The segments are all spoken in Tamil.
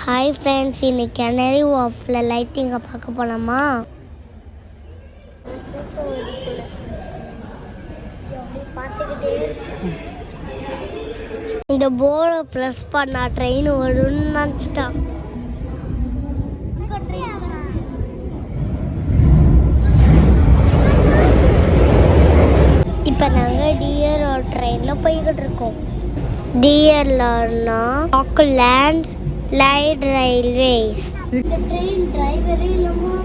ஹாய் ஃப்ரெண்ட்ஸ், இன்னைக்கு Canary Wharfல லைட்டிங்கை பார்க்க போகலாமா? இந்த போர்டை ப்ரெஸ் பண்ணா ட்ரெயின் வரும்னு நினச்சிட்டான். இப்போ நாங்கள் டிஆர்ஆர் ட்ரெயினில் போய்கிட்டு இருக்கோம். டிஆர்ஆர்னா ஆக்லாண்ட் லைட் ரயில்வேஸ். இந்த ட்ரெயின் டிரைவரே இல்லாமல்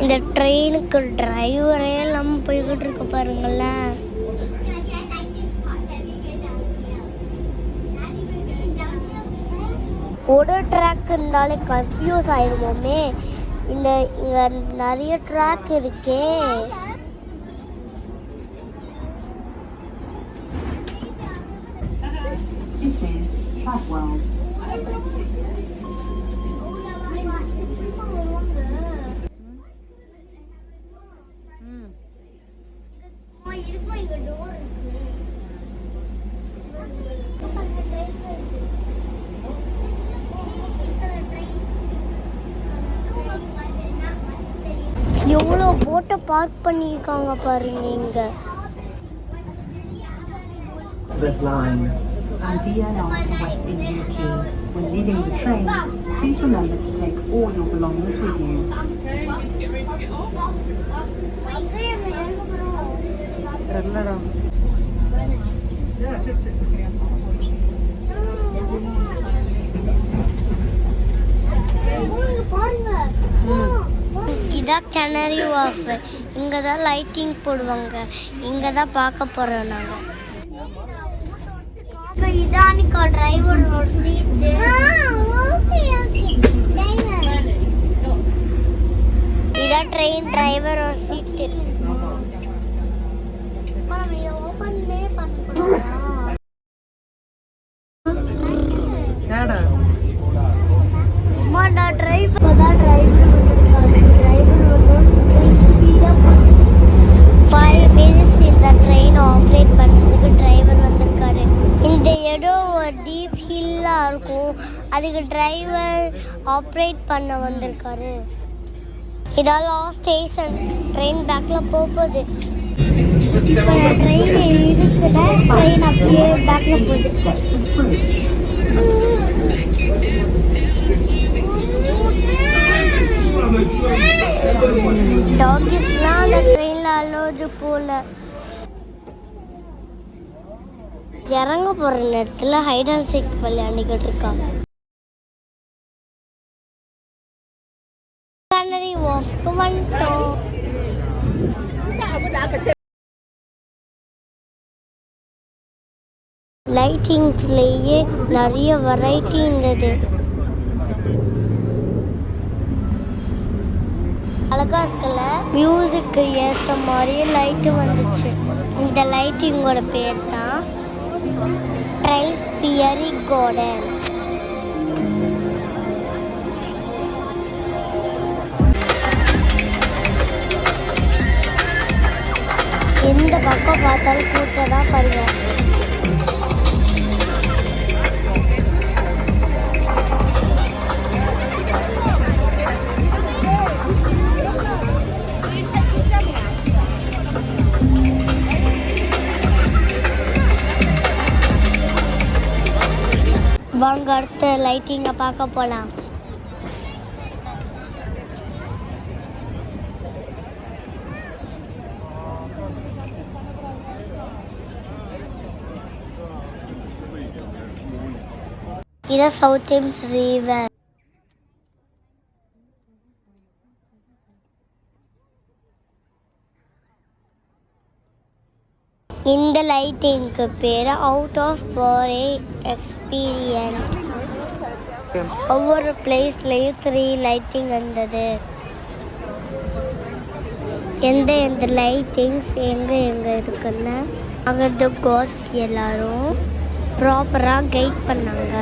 இந்த ட்ரெயினுக்கு டிரைவரே இல்லாமல் போய்கிட்டு இருக்க பாருங்களேன். ஒரு ட்ராக் இருந்தாலே கன்ஃபியூஸ் ஆயிடுவோமே. இங்கே நிறைய ட்ராக் இருக்கே. This is Tradwell. எவ்வளோ போட்டை பார்க் பண்ணியிருக்காங்க பாருங்க இங்க. Red line and DLR to West India Quay. When leaving the train, please remember to take all your belongings with you. இதான் Canary Wharf. இங்கே தான் லைட்டிங் போடுவாங்க. இங்கே தான் பார்க்க போகிறோம் நாங்கள். இதானிக்கா டிரைவரோட சீட்டு. இதான் ட்ரெயின் டிரைவரோட சீட்டு. ஓப்பன்மே பண்ண டிரைவர் தான் டிரைவர் 5 minutes இந்த ட்ரெயின் ஆப்ரேட் பண்ணுறதுக்கு டிரைவர் வந்திருக்காரு. இந்த இடம் ஒரு டீப் ஹில்லாக இருக்கும். அதுக்கு டிரைவர் ஆப்ரேட் பண்ண வந்திருக்காரு. இதெல்லாம் ஸ்டேஷன். ட்ரெயின் பேக்கில் போகுது. ட்ரெயின் இருக்குன்னா ட்ரெயின் அப்படியே பேக்கில் போகுது. டாகிஸ்லாம் அந்த ட்ரெயினில் அலோடு போல. இறங்க போகிற நேரத்தில் ஹைட் அண்ட் சீக் விளையாண்டுக்கிட்டு இருக்காங்க. Canary Wharfக்கு வந்துட்டோம். லைட்டிங்ஸ்லேயே நிறைய வெரைட்டி இருந்தது. அழகா இருக்கல. மியூசிக்கு ஏற்ற மாதிரியே லைட்டு வந்துச்சு. இந்த லைட்டிங்கோட பேர் தான் ட்ரைஸ்பியரி கார்டன். எந்த பக்கம் பார்த்தாலும் கூட்டம் தான் பாருங்க. வாங்க அடுத்த லைட்டிங்கை பார்க்க போகலாம். இது சவுத் தேம்ஸ் ரிவர். இந்த லைட்டிங்க்கு பேர் அவுட் ஆஃப் பாடி எக்ஸ்பீரியன்ஸ். ஒவ்வொரு பிளேஸ்லையும் 3 லைட்டிங் இருந்தது. எந்த லைட்டிங்ஸ் எங்கே இருக்குன்னு அங்கே கோஸ் எல்லாரும் ப்ராப்பராக கைட் பண்ணாங்க.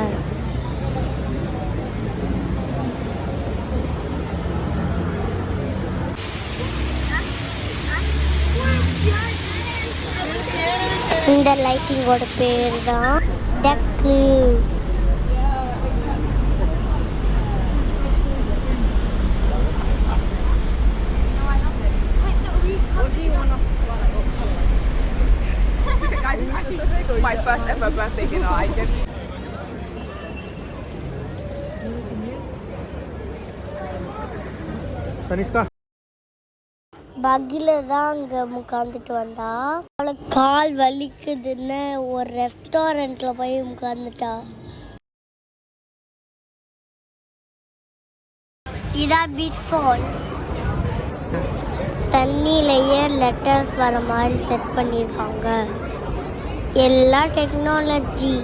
இந்த லைட்டிங்கோட பேர் தான் டக்கு. My first ever birthday dinner. I just Taniska. பக்கில தான் அங்கே உட்காந்துட்டு வந்தா. அவளுக்கு கால் வலிக்குதுன்னு ஒரு ரெஸ்டாரண்ட்டில் போய் உட்காந்துட்டா. இதான் பீச் ஃபால். தண்ணியிலேயே லெட்டர்ஸ் வர மாதிரி செட் பண்ணியிருக்காங்க. எல்லா டெக்னாலஜி.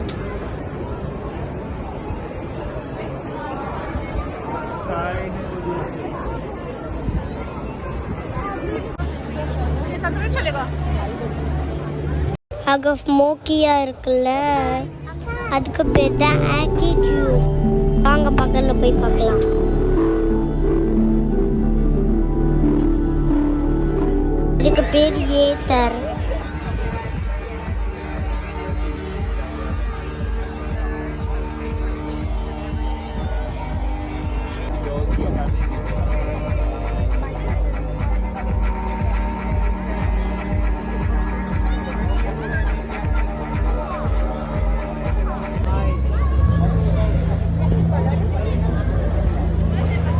அங்கே ஸ்மோக்கியாக இருக்குல்ல, அதுக்கு பேர் தான் ஆட்டிடியூட். வாங்க பக்கத்தில் போய் பார்க்கலாம். இதுக்கு பேர் ஏத்தர்.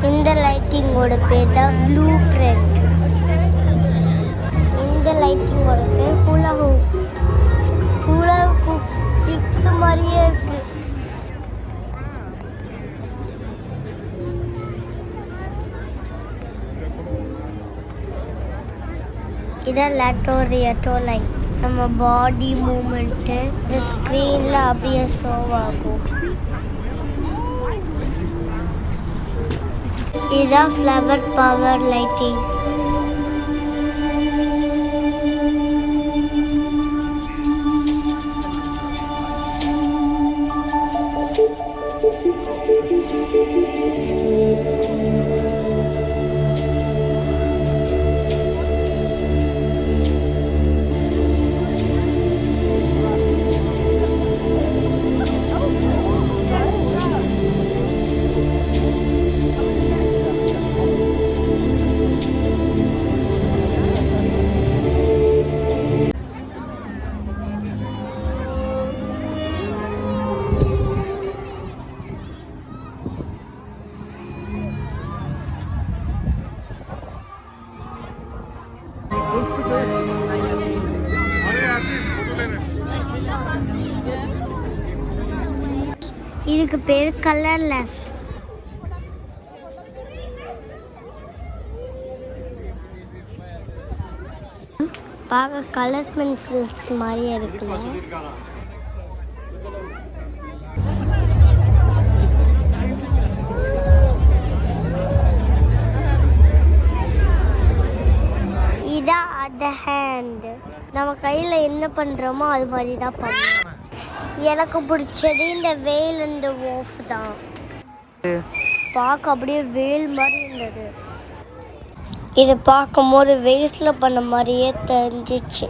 இந்த லைட்டிங்கோட பேர் தான் ப்ளூ பிரிண்ட். இந்த லைட்டிங்கோட பேர் ஹூலா ஹூப். ஹூலா ஹூப் ஸ்டிக்ஸ் மாதிரியே இருக்கு. இதான் லேட்டோ லைட். நம்ம பாடி மூமெண்ட்டு இந்த ஸ்க்ரீனில் அப்படியே ஷோ ஆகும். இதான் ஃப்ளவர் பவர் லைட்டிங். இதுக்கு பேர் கலர்லெஸ். பார்க்க கலர் பென்சில்ஸ் மாதிரியே இருக்குல்ல. இதான் அந்த ஹேண்ட். நம்ம கையில் என்ன பண்ணுறோமோ அது மாதிரி தான் பண்ணணும். எனக்கு பிடிச்சது இந்த வேல் அண்ட் வாஃப் தான். பார்க்க அப்படியே வேல் மாதிரி இருந்தது. இது பார்க்கும்போது வேஸ்டில் பண்ண மாதிரியே தெரிஞ்சிச்சு.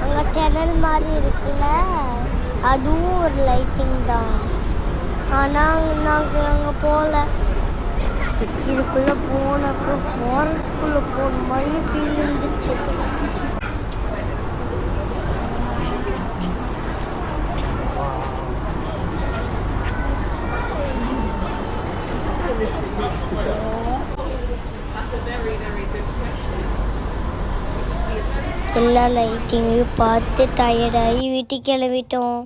அங்கே டனல் மாதிரி இருக்குல்ல, அதுவும் ஒரு லைட்டிங் தான். ஆனால் நாங்கள் அங்கே போகல. இதுக்குள்ளே போனப்போ ஃபாரஸ்ட்குள்ளே போன மாதிரியே ஃபீல் இருந்துச்சு. எல்லா லைட்டிங்கையும் பார்த்து டயர்டாகி வீட்டுக்கு கிளம்பிட்டோம்.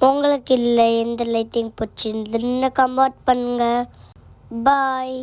உங்களுக்கு இல்லை எந்த லைட்டிங் பிடிச்சிருந்துன்னு கமெண்ட் பண்ணுங்க. பாய்.